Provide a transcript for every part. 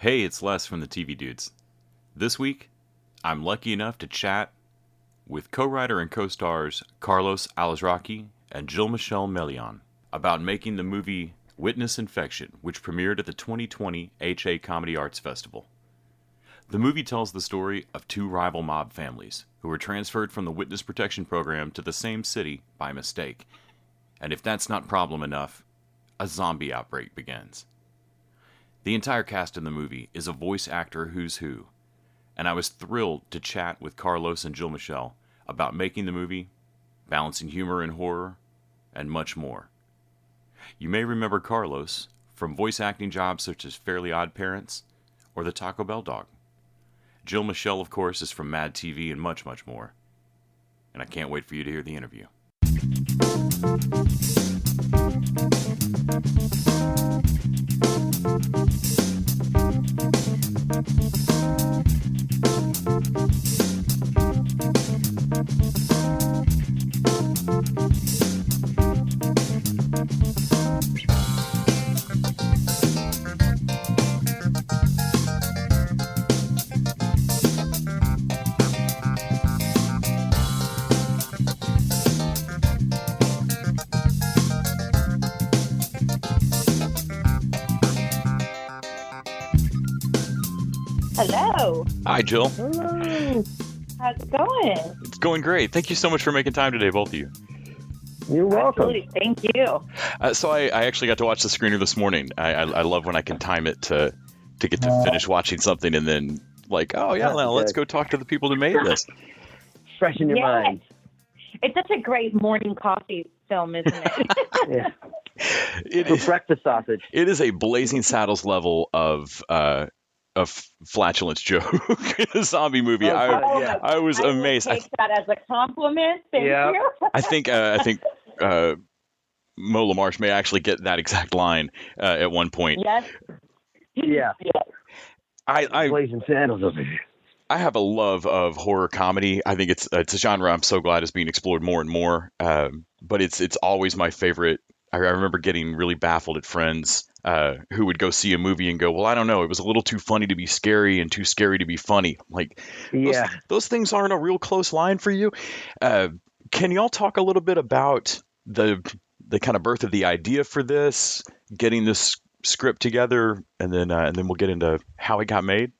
Hey, it's Les from the TV Dudes. This week, I'm lucky enough to chat with co-writer and co-stars Carlos Alazraqui and Jill-Michele Melean about making the movie Witness Infection, which premiered at the 2020 HA Comedy Arts Festival. The movie tells the story of two rival mob families who were transferred from the witness protection program to the same city by mistake. And if that's not problem enough, a zombie outbreak begins. The entire cast in the movie is a voice actor who's who, and I was thrilled to chat with Carlos and Jill-Michele about making the movie, balancing humor and horror, and much more. You may remember Carlos from voice acting jobs such as Fairly Odd Parents or the Taco Bell Dog. Jill-Michele, of course, is from Mad TV and much, much more. And I can't wait for you to hear the interview. Hello. Hi, Jill. Hello. How's it going? It's going great. Thank you so much for making time today, both of you. You're welcome. Absolutely. Thank you. So I actually got to watch the screener this morning. I love when I can time it to get to finish watching something and then like, oh yeah, well, let's go talk to the people who made this. Fresh in your mind. It's such a great morning coffee film, isn't it? Yeah. It For is, breakfast sausage. it is a Blazing Saddles level of flatulence joke in a zombie movie. Oh, God, I was amazed. I will take that as a compliment. Thank Yeah. you. I think Mo LaMarche may actually get that exact line at one point. Yes. Yeah. Yes. I Blazing Saddles over here. I have a love of horror comedy. I think it's a genre I'm so glad is being explored more and more. But it's always my favorite. I remember getting really baffled at friends who would go see a movie and go, well, I don't know, it was a little too funny to be scary and too scary to be funny. Like, Yeah. those things aren't a real close line for you. Can y'all talk a little bit about the kind of birth of the idea for this, getting this script together, and then we'll get into how it got made?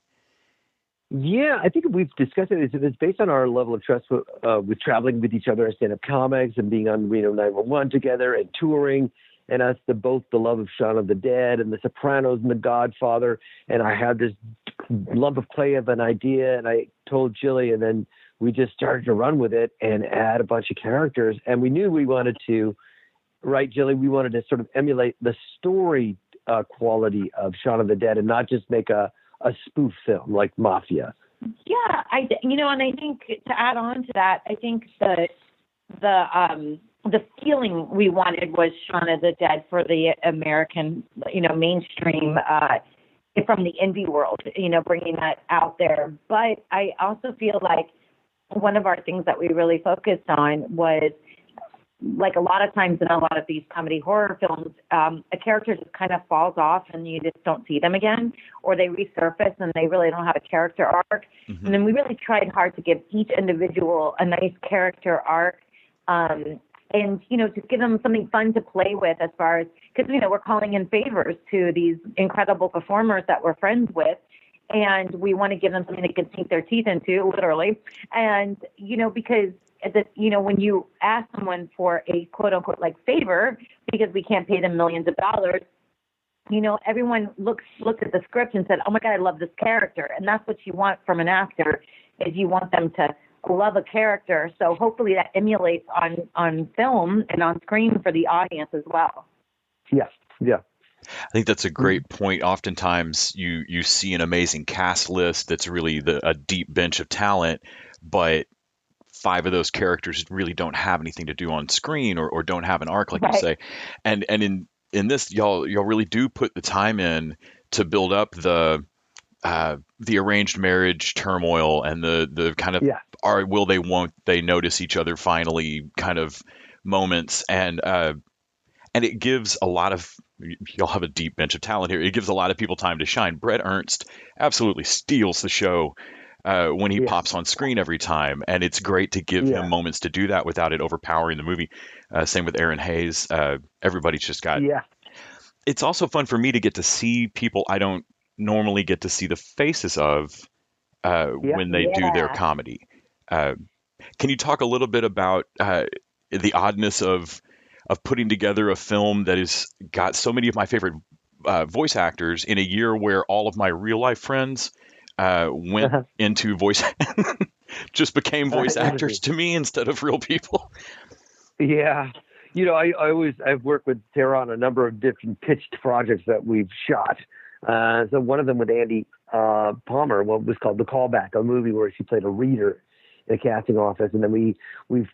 Yeah, I think we've discussed it. It's based on our level of trust with traveling with each other as stand-up comics and being on Reno 911 together and touring, and us both the love of Shaun of the Dead and The Sopranos and The Godfather. And I had this lump of clay of an idea, and I told Jilly, and then we just started to run with it and add a bunch of characters. And we knew we wanted to, right, Jilly? We wanted to sort of emulate the story quality of Shaun of the Dead and not just make a spoof film like Mafia. Yeah, and I think to add on to that, I think the feeling we wanted was Shaun of the Dead for the American, mainstream, from the indie world, bringing that out there. But I also feel like one of our things that we really focused on was, like a lot of times in a lot of these comedy horror films, a character just kind of falls off and you just don't see them again, or they resurface and they really don't have a character arc. Mm-hmm. And then we really tried hard to give each individual a nice character arc, and, just give them something fun to play with as far as, because, we're calling in favors to these incredible performers that we're friends with. And we want to give them something they can sink their teeth into, literally. And, because when you ask someone for a quote unquote like favor, because we can't pay them millions of dollars, everyone looks at the script and said, oh my God, I love this character. And that's what you want from an actor, is you want them to love a character. So hopefully that emulates on film and on screen for the audience as well. Yeah. Yeah. I think that's a great point. Oftentimes you see an amazing cast list that's really a deep bench of talent, but 5 of those characters really don't have anything to do on screen or don't have an arc, like you say. And in this, y'all really do put the time in to build up the arranged marriage turmoil and the kind of won't they notice each other finally kind of moments, and it gives a lot of y'all have a deep bench of talent here. It gives a lot of people time to shine. Brett Ernst absolutely steals the show when he Yeah, pops on screen every time, and it's great to give him yeah, moments to do that without it overpowering the movie. Same with Aaron Hayes. Everybody's just got. yeah, It's also fun for me to get to see people I don't normally get to see the faces of yeah. when they do their Yeah. comedy. Uh, can you talk a little bit about the oddness of putting together a film that has got so many of my favorite voice actors in a year where all of my real life friends went into voice, just became voice actors Interesting. to me instead of real people? Yeah. I've worked with Tara on a number of different pitched projects that we've shot. So one of them with Andy Palmer, what was called The Callback, a movie where she played a reader in a casting office, and then we've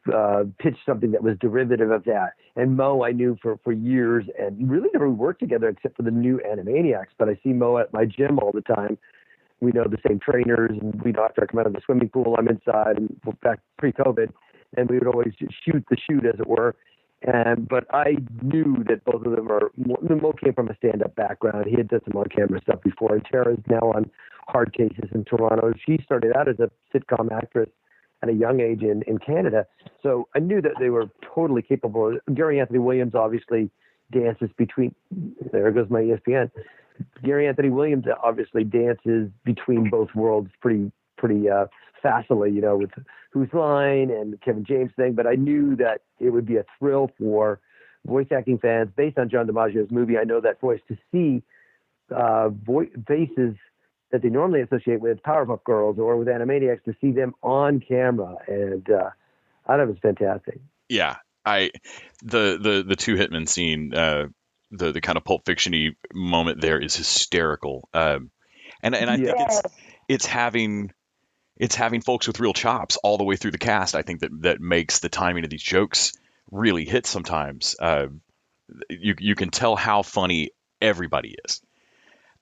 pitched something that was derivative of that. And Mo, I knew for years, and really never worked together except for the new Animaniacs. But I see Mo at my gym all the time. We know the same trainers, and we know after I come out of the swimming pool, I'm inside, and we're back pre-COVID, and we would always just shoot the shoot, as it were. But I knew that both of them Mo came from a stand-up background. He had done some on-camera stuff before, and Tara's now on Hard Cases in Toronto. She started out as a sitcom actress at a young age in Canada. So I knew that they were totally capable. Gary Anthony Williams obviously dances between, there goes my ESPN. Gary Anthony Williams obviously dances between both worlds pretty facilely, with Who's Line and Kevin James thing. But I knew that it would be a thrill for voice acting fans based on John DiMaggio's movie. I know that voice to see faces that they normally associate with Powerpuff Girls or with Animaniacs, to see them on camera, and I thought it was fantastic. Yeah, I the two Hitman scene, the kind of Pulp Fiction-y moment there is hysterical, and I think Yeah, Yes. it's having folks with real chops all the way through the cast. I think that makes the timing of these jokes really hit sometimes. You can tell how funny everybody is.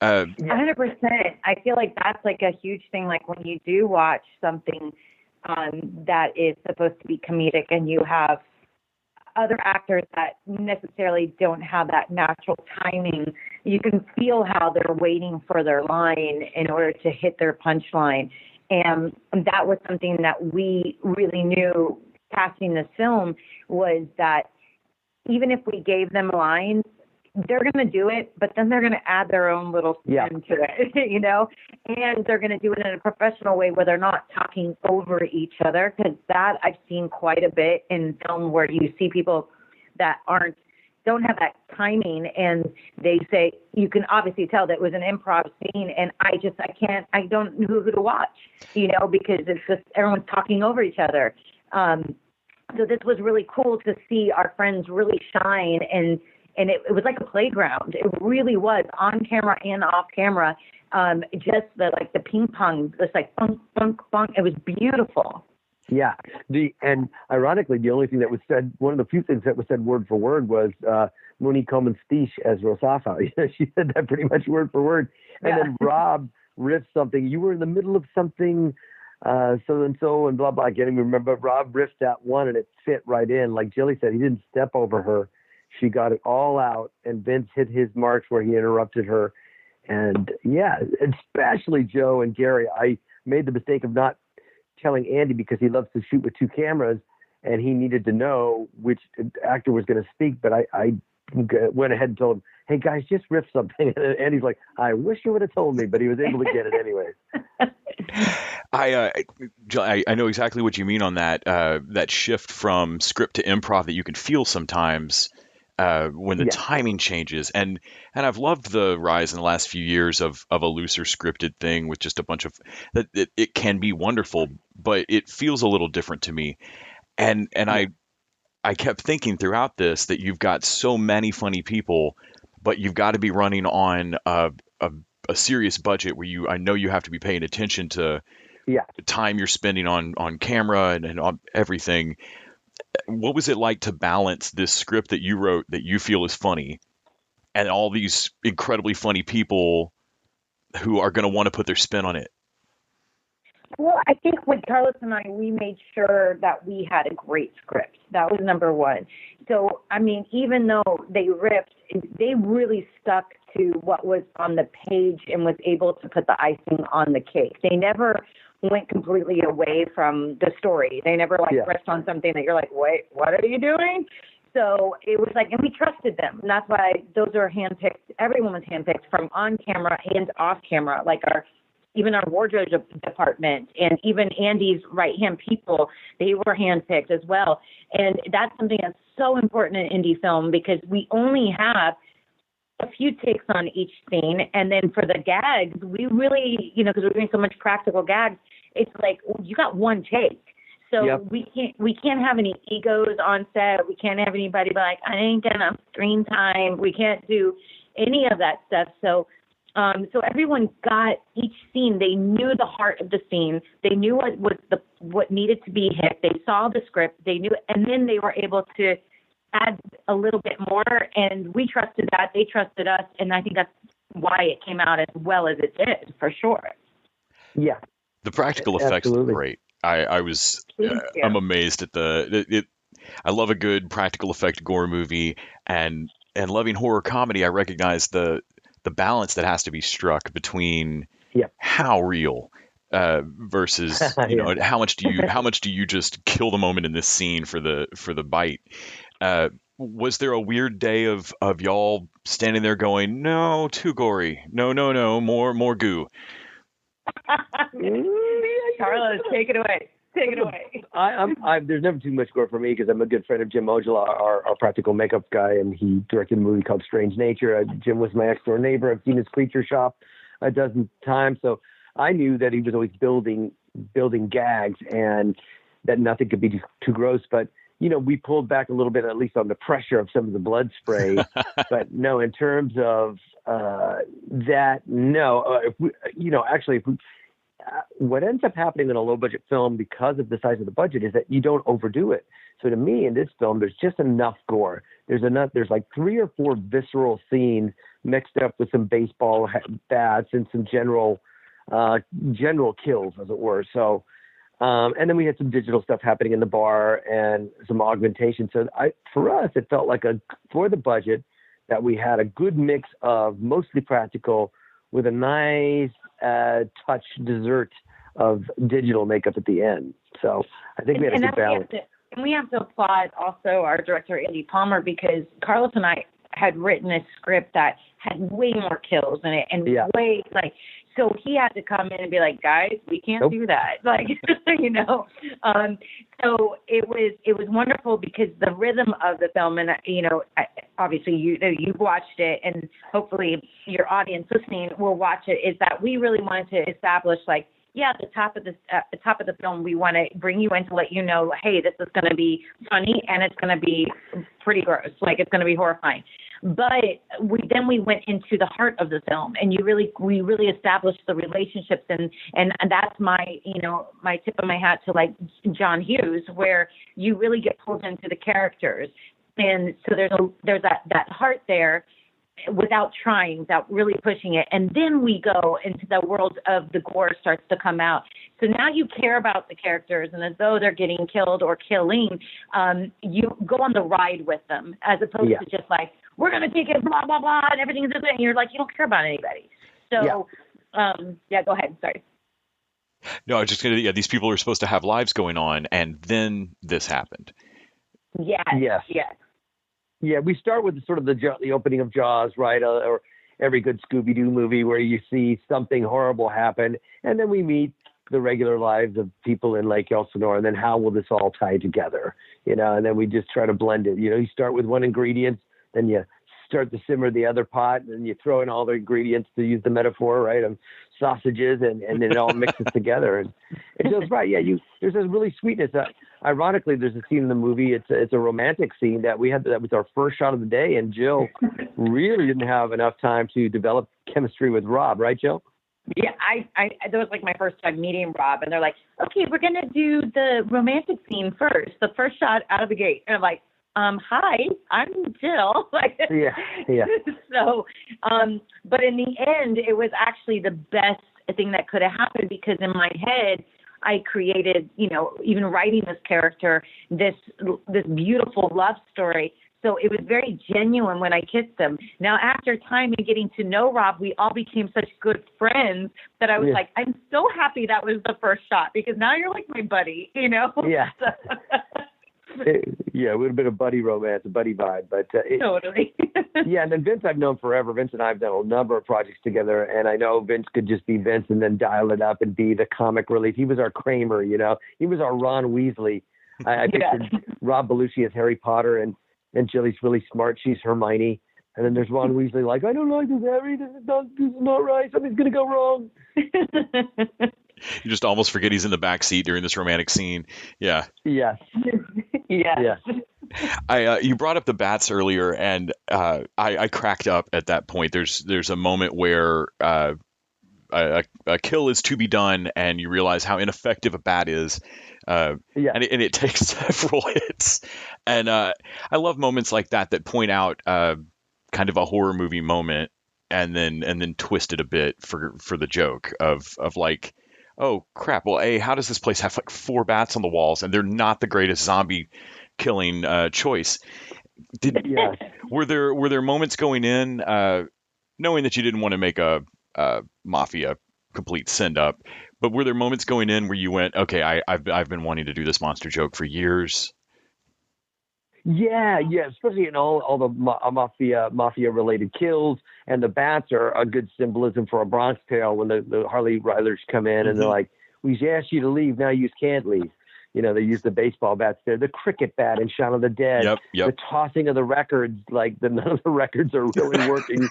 yeah, 100%. I feel like that's like a huge thing. Like when you do watch something that is supposed to be comedic, and you have other actors that necessarily don't have that natural timing, you can feel how they're waiting for their line in order to hit their punchline. And that was something that we really knew casting this film, was that even if we gave them lines, they're going to do it, but then they're going to add their own little yeah, spin to it, and they're going to do it in a professional way where they're not talking over each other. Because that I've seen quite a bit in film, where you see people that don't have that timing, and they say, you can obviously tell that it was an improv scene, and I don't know who to watch, because it's just everyone's talking over each other. So this was really cool to see our friends really shine, and it was like a playground. It really was, on camera and off camera. Just the ping pong, just like bunk, bunk, bunk. It was beautiful. yeah. And ironically, the only thing that was said, one of the few things that was said word for word, was Monique Coleman Steesh as Rosafa. She said that pretty much word for word. And then Rob riffed something. You were in the middle of something, so and so, and blah blah. I can't even remember. Rob riffed that one, and it fit right in. Like Jilly said, he didn't step over her. She got it all out, and Vince hit his marks where he interrupted her. And yeah, especially Joe and Gary. I made the mistake of not telling Andy, because he loves to shoot with two cameras, and he needed to know which actor was going to speak. But I went ahead and told him, "Hey guys, just riff something." And Andy's like, "I wish you would have told me," but he was able to get it anyways. I know exactly what you mean on that shift from script to improv that you can feel sometimes when the Yeah, timing changes, and I've loved the rise in the last few years of a looser scripted thing with just a bunch of that. It can be wonderful, but it feels a little different to me, and yeah, I kept thinking throughout this that you've got so many funny people, but you've got to be running on a serious budget where I know you have to be paying attention to yeah. the time you're spending on camera and on everything. What was it like to balance this script that you wrote that you feel is funny and all these incredibly funny people who are going to want to put their spin on it? Well, I think with Carlos and I, we made sure that we had a great script. That was number one. So, I mean, even though they ripped, they really stuck to what was on the page and was able to put the icing on the cake. They never went completely away from the story. They never pressed on something that you're like, wait, what are you doing? So it was like, and we trusted them. And that's why those are handpicked. Everyone was handpicked from on camera and off camera. Like even our wardrobe department and even Andy's right-hand people, they were handpicked as well. And that's something that's so important in indie film because we only have a few takes on each scene. And then for the gags, we really, because we're doing so much practical gags, it's like you got one take. So we can't have any egos on set. We can't have anybody be like, I ain't got enough screen time. We can't do any of that stuff. So everyone got each scene. They knew the heart of the scene. They knew what needed to be hit. They saw the script. They knew, and then they were able to add a little bit more. And we trusted that. They trusted us, and I think that's why it came out as well as it did, for sure. Yeah, the practical effects are great. I'm amazed at I love a good practical effect gore movie, and loving horror comedy. I recognize the balance that has to be struck between how real versus how much do you just kill the moment in this scene for the bite. Was there a weird day of y'all standing there going, no, too gory, no, more goo? Carlos, take it away. There's never too much gore for me because I'm a good friend of Jim Ojala, our practical makeup guy, and he directed a movie called Strange Nature. Jim was my next door neighbor. I've seen his creature shop a dozen times, so I knew that he was always building gags and that nothing could be too gross. But we pulled back a little bit, at least on the pressure of some of the blood spray. But no, in terms of that, no. What ends up happening in a low budget film because of the size of the budget is that you don't overdo it. So to me, in this film, there's just enough gore. There's like 3 or 4 visceral scenes mixed up with some baseball bats and some general kills, as it were. So, and then we had some digital stuff happening in the bar and some augmentation. So for us, it felt like for the budget that we had a good mix of mostly practical with a nice touch dessert of digital makeup at the end. So I think we had a good balance. And we have to applaud also our director, Andy Palmer, because Carlos and I had written a script that had way more kills in it and way so he had to come in and be like, guys, we can't do that. So it was wonderful because the rhythm of the film, and obviously you've watched it, and hopefully your audience listening will watch it, is that we really wanted to establish at the top of the film, we want to bring you in to let you know, hey, this is going to be funny and it's going to be pretty gross, it's going to be horrifying. But we went into the heart of the film, and we really established the relationships, and that's my my tip of my hat to John Hughes, where you really get pulled into the characters, and so there's that heart there, without trying, without really pushing it. And then we go into the world of the gore starts to come out. So now you care about the characters, and as though they're getting killed or killing, you go on the ride with them, as opposed to just we're going to take it, blah, blah, blah, and everything's good. And you're you don't care about anybody. So, go ahead. Sorry. No, I was just going to, these people are supposed to have lives going on, and then this happened. Yes. Yeah, we start with sort of the opening of Jaws, right? Or every good Scooby-Doo movie where you see something horrible happen, and then we meet the regular lives of people in Lake Elsinore, and then how will this all tie together? And then we just try to blend it. You start with one ingredient, then you start to simmer the other pot, and then you throw in all the ingredients, to use the metaphor, right, of sausages, and then it all mixes together. And it goes right. Yeah, there's this really sweetness. Ironically, there's a scene in the movie. It's a romantic scene that we had. That was our first shot of the day, and Jill really didn't have enough time to develop chemistry with Rob, right, Jill? Yeah, that was my first time meeting Rob, and they're like, okay, we're gonna do the romantic scene first, the first shot out of the gate, and I'm like, hi, I'm Jill. Yeah. So, but in the end, it was actually the best thing that could have happened, because in my head, I created, even writing this character, this beautiful love story. So it was very genuine when I kissed him. Now, after time and getting to know Rob, we all became such good friends that I was like, I'm so happy that was the first shot, because now you're like my buddy, Yeah. It would have been a buddy romance, a buddy vibe. But totally. Yeah, and then Vince I've known forever. Vince and I have done a number of projects together, and I know Vince could just be Vince and then dial it up and be the comic relief. He was our Kramer, He was our Ron Weasley. I pictured Rob Belushi as Harry Potter, and Jilly's really smart. She's Hermione. And then there's Ron Weasley like, I don't like this, Harry. This is not right. Something's going to go wrong. You just almost forget he's in the back seat during this romantic scene. Yeah. Yes. Yeah. You brought up the bats earlier, and I cracked up at that point. There's a moment where a kill is to be done, and you realize how ineffective a bat is. And it takes several hits. And I love moments like that point out kind of a horror movie moment, and then twist it a bit for the joke of like, oh crap, well, how does this place have like 4 bats on the walls, and they're not the greatest zombie killing choice? Were there moments going in, knowing that you didn't want to make a mafia complete send up, but were there moments going in where you went, okay, I've been wanting to do this monster joke for years? Yeah, especially in all the mafia related kills, and the bats are a good symbolism for a Bronx Tale when the Harley Riders come in and they're like, we asked you to leave, now you can't leave. They use the baseball bats there, the cricket bat in Shaun of the Dead, the tossing of the records, like none of the records are really working,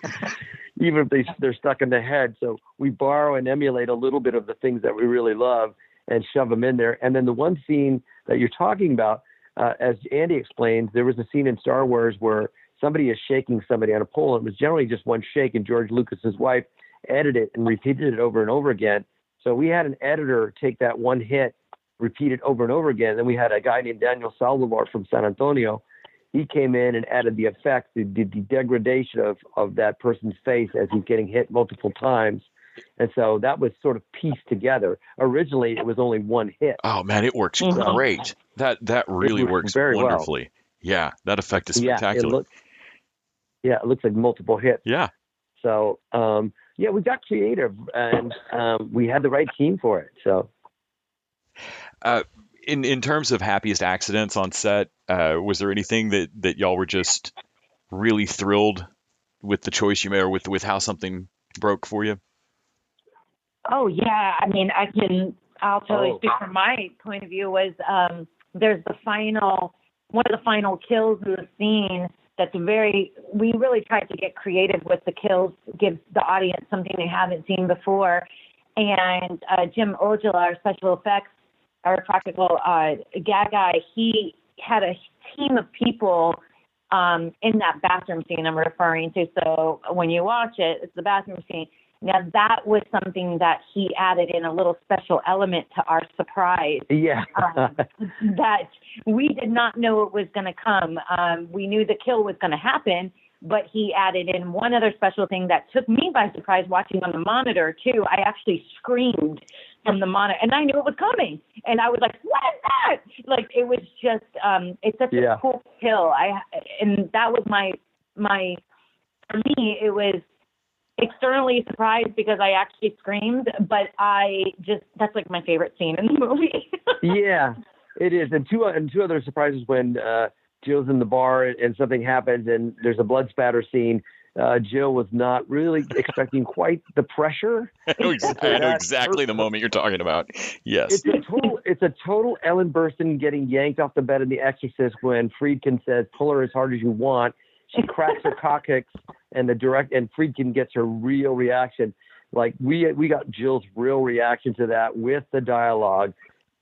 even if they're stuck in the head. So we borrow and emulate a little bit of the things that we really love and shove them in there. And then the one scene that you're talking about, as Andy explained, there was a scene in Star Wars where somebody is shaking somebody on a pole. It was generally just one shake, and George Lucas's wife edited it and repeated it over and over again. So we had an editor take that one hit, repeat it over and over again. Then we had a guy named Daniel Saldivar from San Antonio. He came in and added the effects, the degradation of that person's face as he's getting hit multiple times. And so that was sort of pieced together. Originally, it was only one hit. Oh man, it works great. That really works very wonderfully. Well. Yeah, that effect is spectacular. It looks like multiple hits. Yeah. So we got creative, and we had the right team for it. So, in terms of happiest accidents on set, was there anything that y'all were just really thrilled with the choice you made, or with how something broke for you? Oh yeah, I mean, I'll totally speak from my point of view. Was there's one of the final kills in the scene that's we really tried to get creative with the kills, give the audience something they haven't seen before. And Jim Ojala, our special effects, our practical gag guy, he had a team of people in that bathroom scene I'm referring to. So when you watch it, it's the bathroom scene. Now, that was something that he added in, a little special element to our surprise. Yeah. That we did not know it was going to come. We knew the kill was going to happen, but he added in one other special thing that took me by surprise watching on the monitor, too. I actually screamed from the monitor, and I knew it was coming. And I was like, what is that? Like, it was just, it's such a cool kill. And that was for me, it was externally surprised because I actually screamed, but that's like my favorite scene in the movie. Yeah, it is. And two other surprises when Jill's in the bar and something happens and there's a blood spatter scene. Jill was not really expecting quite the pressure. I know exactly the moment you're talking about. Yes. It's a total Ellen Burstyn getting yanked off the bed in The Exorcist when Friedkin says, pull her as hard as you want. She cracks her coccyx, and Friedkin gets her real reaction. Like we got Jill's real reaction to that with the dialogue.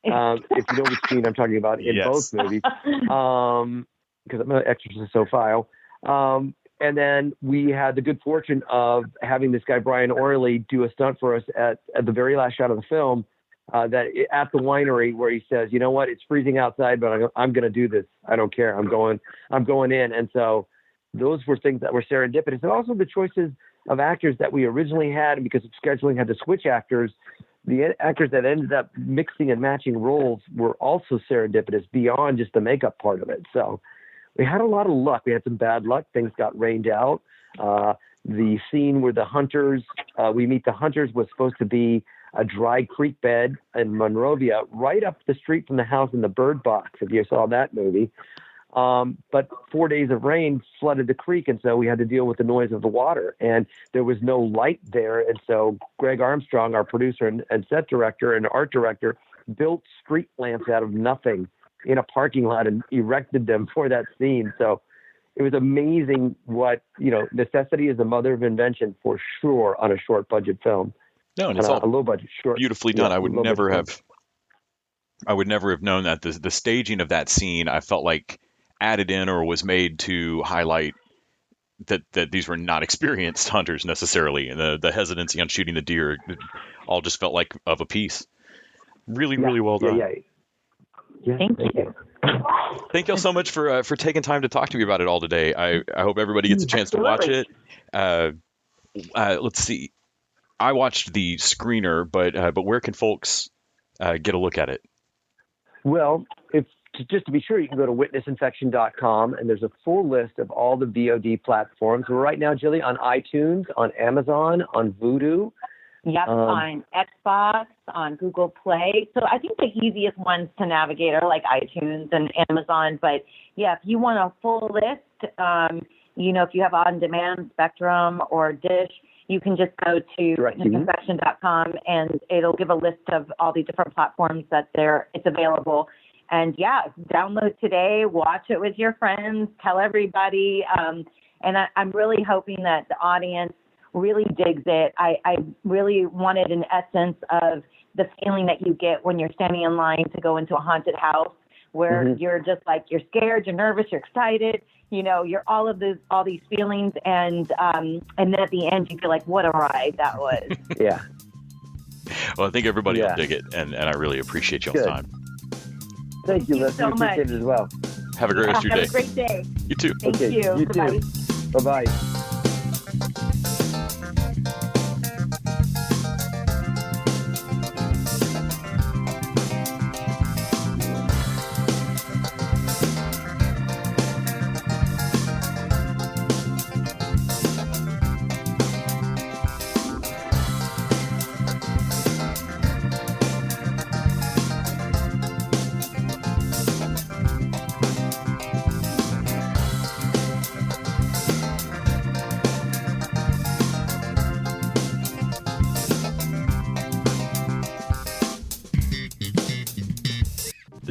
If you know which scene I'm talking about in both movies, because I'm an Exorcist file. And then we had the good fortune of having this guy Brian Orley do a stunt for us at the very last shot of the film. That at the winery where he says, you know what, it's freezing outside, but I'm going to do this. I don't care. I'm going in. And so those were things that were serendipitous, and also the choices of actors that we originally had, and because of scheduling had to switch actors. the actors that ended up mixing and matching roles were also serendipitous beyond just the makeup part of it. So we had a lot of luck. We had some bad luck. Things got rained out. The scene where the hunters, we meet the hunters, was supposed to be a dry creek bed in Monrovia, right up the street from the house in the Bird Box, if you saw that movie. But 4 days of rain flooded the creek, and so we had to deal with the noise of the water, and there was no light there. And so Greg Armstrong, our producer and set director and art director, built street lamps out of nothing in a parking lot and erected them for that scene. So it was amazing what, necessity is the mother of invention for sure on a short budget film. No, and it's all a low budget, short, beautifully done. I would never have known that the staging of that scene, I felt like, added in or was made to highlight that these were not experienced hunters necessarily, and the hesitancy on shooting the deer all just felt like of a piece. Really well done. Yeah, thank you. Thank y'all so much for taking time to talk to me about it all today. I hope everybody gets a chance to watch it. Let's see. I watched the screener, but where can folks get a look at it? Well, just to be sure, you can go to witnessinfection.com, and there's a full list of all the VOD platforms. We're right now, Jilly, on iTunes, on Amazon, on Vudu. Yep, on Xbox, on Google Play. So I think the easiest ones to navigate are like iTunes and Amazon. But yeah, if you want a full list, if you have on-demand, Spectrum, or Dish, you can just go to witnessinfection.com, and it'll give a list of all the different platforms that it's available. And yeah, download today, watch it with your friends, tell everybody. And I'm really hoping that the audience really digs it. I really wanted an essence of the feeling that you get when you're standing in line to go into a haunted house, where you're just like, you're scared, you're nervous, you're excited, you're all these feelings. And then at the end, you feel like, what a ride that was. Yeah. Well, I think everybody will dig it. And I really appreciate y'all's time. Thank you, Leslie. So much. Appreciate it as well. Have a great rest of your day. Have a great day. You too. Thank you. You Bye-bye. too. Bye-bye.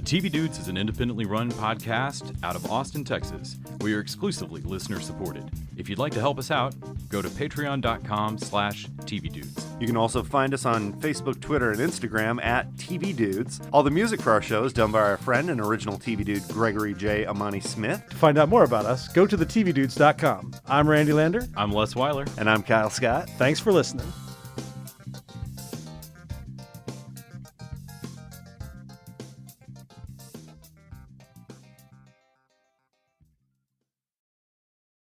TV Dudes is an independently run podcast out of Austin, Texas. We are exclusively listener supported. If you'd like to help us out, go to patreon.com/TVDudes. You can also find us on Facebook, Twitter, and Instagram at TV Dudes. All the music for our show is done by our friend and original TV dude, Gregory J. Amani Smith. To find out more about us, go to thetvdudes.com. I'm Randy Lander. I'm Les Weiler. And I'm Kyle Scott. Thanks for listening.